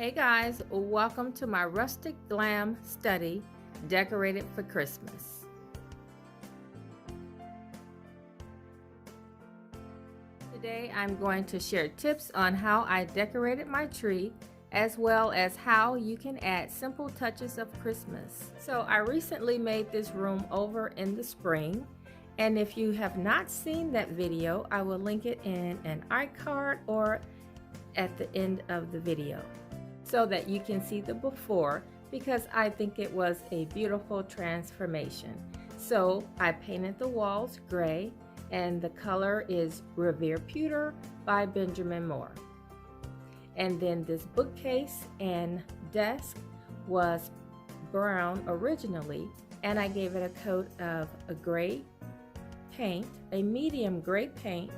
Hey guys, welcome to my rustic glam study decorated for Christmas. Today I'm going to share tips on how I decorated my tree as well as how you can add simple touches of Christmas. So I recently made this room over in the spring, and if you have not seen that video, I will link it in an iCard or at the end of the video, so that you can see the before, because I think it was a beautiful transformation. So I painted the walls gray, and the color is Revere Pewter by Benjamin Moore. And then this bookcase and desk was brown originally, and I gave it a coat of a gray paint, a medium gray paint,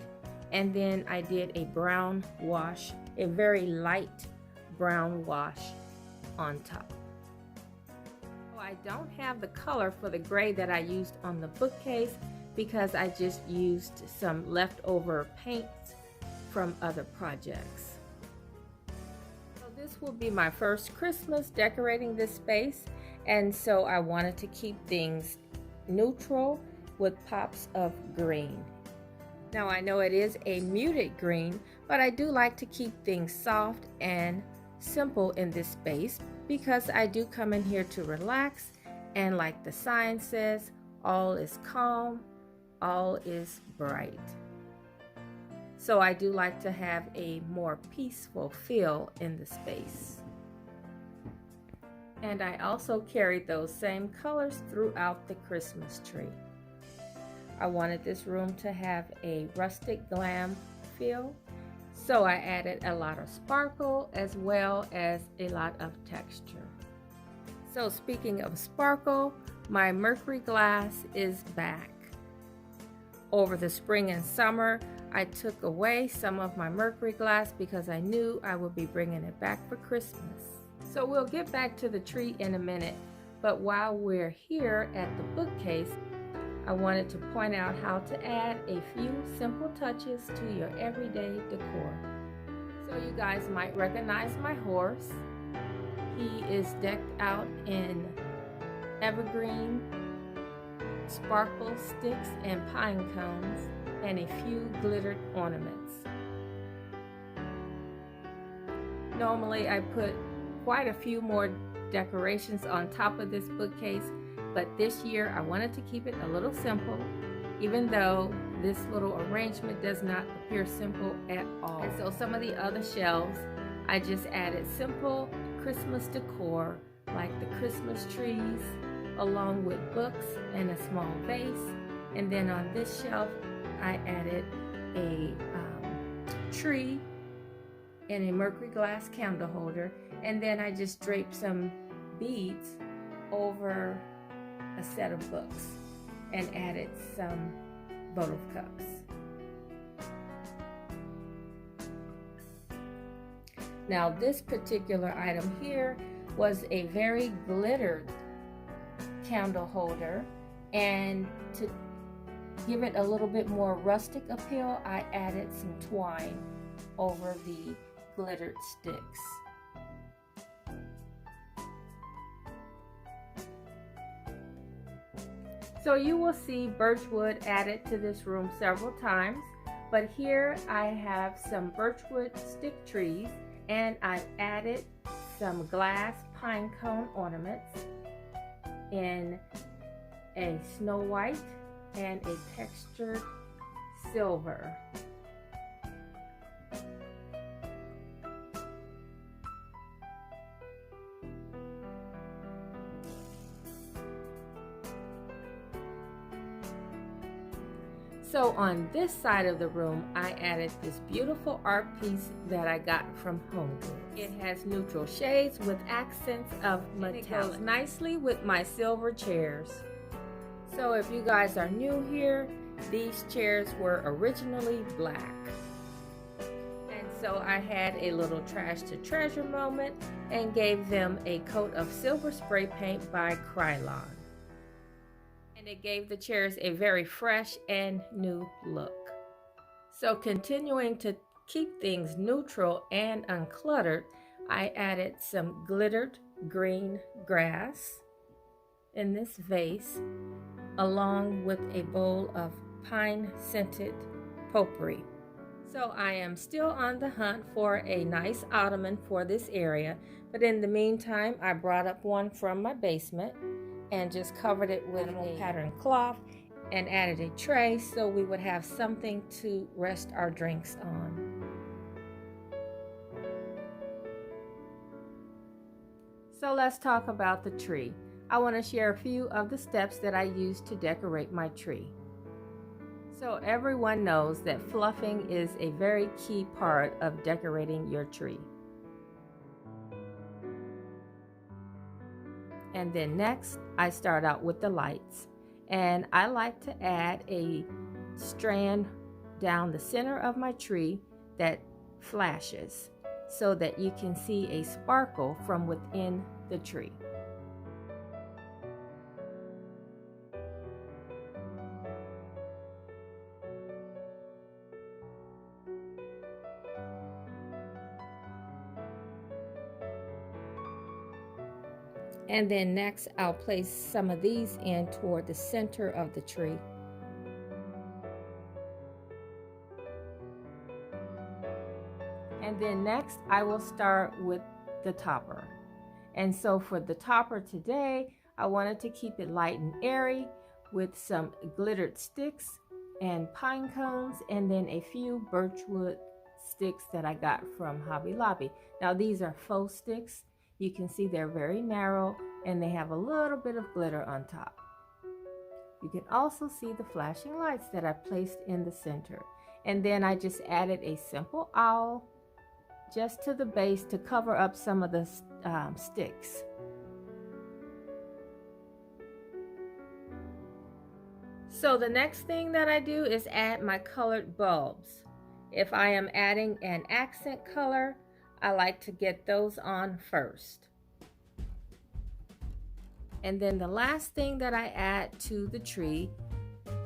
and then I did a brown wash, a very light brown wash on top. So I don't have the color for the gray that I used on the bookcase because I just used some leftover paints from other projects. So this will be my first Christmas decorating this space, and so I wanted to keep things neutral with pops of green. Now I know it is a muted green, but I do like to keep things soft and simple in this space because I do come in here to relax, and like the sign says, all is calm, all is bright. So I do like to have a more peaceful feel in the space. And I also carried those same colors throughout the Christmas tree. I wanted this room to have a rustic glam feel, so I added a lot of sparkle as well as a lot of texture. So speaking of sparkle, my mercury glass is back. Over the spring and summer, I took away some of my mercury glass because I knew I would be bringing it back for Christmas. So we'll get back to the tree in a minute, but while we're here at the bookcase, I wanted to point out how to add a few simple touches to your everyday decor. So you guys might recognize my horse. He is decked out in evergreen, sparkle sticks and pine cones, and a few glittered ornaments. Normally I put quite a few more decorations on top of this bookcase, but this year I wanted to keep it a little simple, even though this little arrangement does not appear simple at all. And so some of the other shelves, I just added simple Christmas decor like the Christmas trees along with books and a small vase. And then on this shelf, I added a tree and a mercury glass candle holder. And then I just draped some beads over a set of books and added some votive cups. Now this particular item here was a very glittered candle holder, and to give it a little bit more rustic appeal, I added some twine over the glittered sticks. So you will see birchwood added to this room several times, but here I have some birchwood stick trees, and I've added some glass pine cone ornaments in a snow white and a textured silver. So on this side of the room, I added this beautiful art piece that I got from HomeGoods. It has neutral shades with accents of metallic. It goes nicely with my silver chairs. So if you guys are new here, these chairs were originally black. And so I had a little trash to treasure moment and gave them a coat of silver spray paint by Krylon. And it gave the chairs a very fresh and new look. So continuing to keep things neutral and uncluttered, I added some glittered green grass in this vase, along with a bowl of pine-scented potpourri. So I am still on the hunt for a nice ottoman for this area, but in the meantime, I brought up one from my basement and just covered it with a patterned cloth and added a tray so we would have something to rest our drinks on. So let's talk about the tree. I want to share a few of the steps that I use to decorate my tree. So everyone knows that fluffing is a very key part of decorating your tree. And then next, I start out with the lights. And I like to add a strand down the center of my tree that flashes so that you can see a sparkle from within the tree. And then next, I'll place some of these in toward the center of the tree. And then next, I will start with the topper. And so for the topper today, I wanted to keep it light and airy with some glittered sticks and pine cones, and then a few birchwood sticks that I got from Hobby Lobby. Now these are faux sticks. You can see they're very narrow and they have a little bit of glitter on top. You can also see the flashing lights that I placed in the center. And then I just added a simple owl just to the base to cover up some of the sticks. So the next thing that I do is add my colored bulbs. If I am adding an accent color, I like to get those on first. And then the last thing that I add to the tree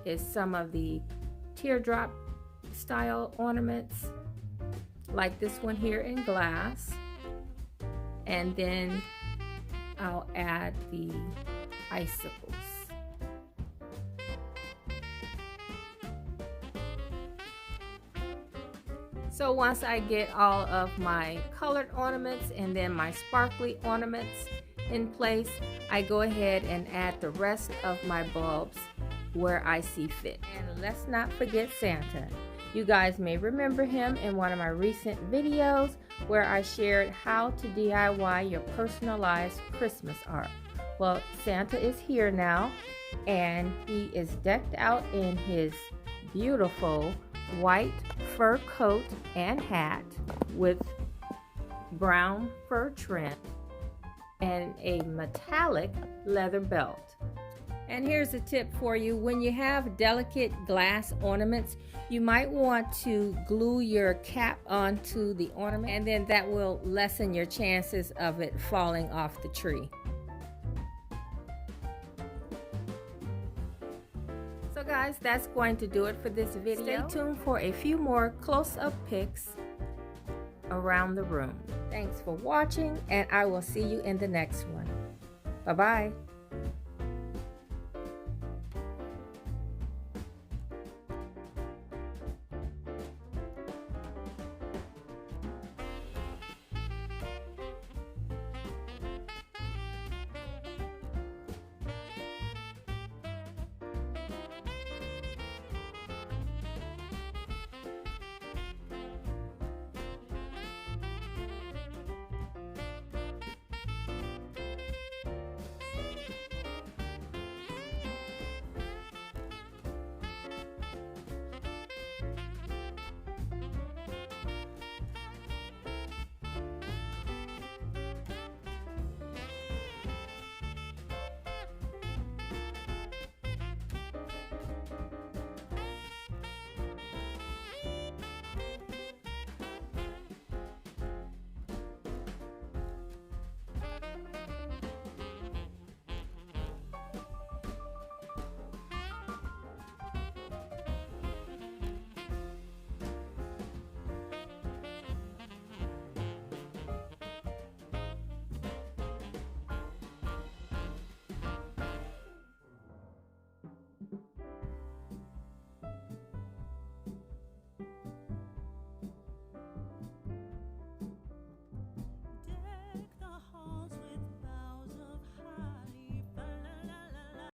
is some of the teardrop style ornaments, like this one here in glass. And then I'll add the icicles. So once I get all of my colored ornaments and then my sparkly ornaments in place, I go ahead and add the rest of my bulbs where I see fit. And let's not forget Santa. You guys may remember him in one of my recent videos where I shared how to DIY your personalized Christmas art. Well, Santa is here now, and he is decked out in his beautiful white fur coat and hat with brown fur trim and a metallic leather belt. And here's a tip for you: when you have delicate glass ornaments, you might want to glue your cap onto the ornament, and then that will lessen your chances of it falling off the tree. So guys, that's going to do it for this video. Stay tuned for a few more close-up pics around the room. Thanks for watching, and I will see you in the next one. Bye-bye.